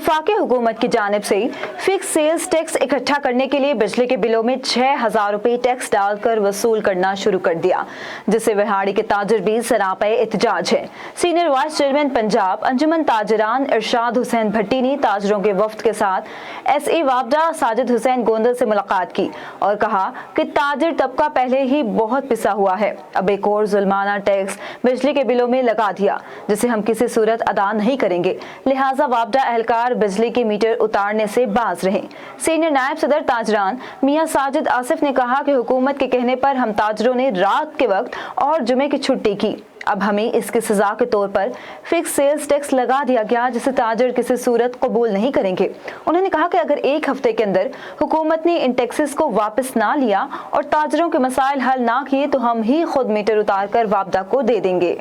वफाकी हुकूमत की जानिब से फिक्स सेल्स टैक्स इकट्ठा करने के लिए बिजली के बिलों में 6,000 रुपए टैक्स डालकर वसूल करना शुरू कर दिया, जिससे विहाड़ी के ताजिर भी सरापे एहतजाज है। सीनियर वाइस चेयरमैन पंजाब अंजुमन ताजिरान इरशाद हुसैन भट्टी ने ताजिरों के वफ्द के साथ SE वाबडा साजिद हुसैन गोंदल से मुलाकात की और कहा कि ताजिर तबका पहले ही बहुत पिसा हुआ है, अब एक और जुल्माना टैक्स बिजली के बिलों में लगा दिया जिसे हम किसी सूरत अदा नहीं करेंगे, लिहाजा वाबडा एहलकार बिजली के मीटर उतारने से बाज रहे। सीनियर नायब सदर ताजरान मियां साजिद आसिफ ने कहा कि हुकूमत के कहने पर हम ताजरों ने रात के वक्त और जुमे की छुट्टी की, अब हमें इसकी सजा के तौर पर फिक्स सेल्स टैक्स लगा दिया गया जिसे ताजर किसी सूरत कबूल नहीं करेंगे। उन्होंने कहा कि अगर एक हफ्ते के अंदर हुकूमत ने इन टैक्सेस को वापस ना लिया और ताजरों के मसाइल हल ना किए तो हम ही खुद मीटर उतार कर वापदा को दे देंगे।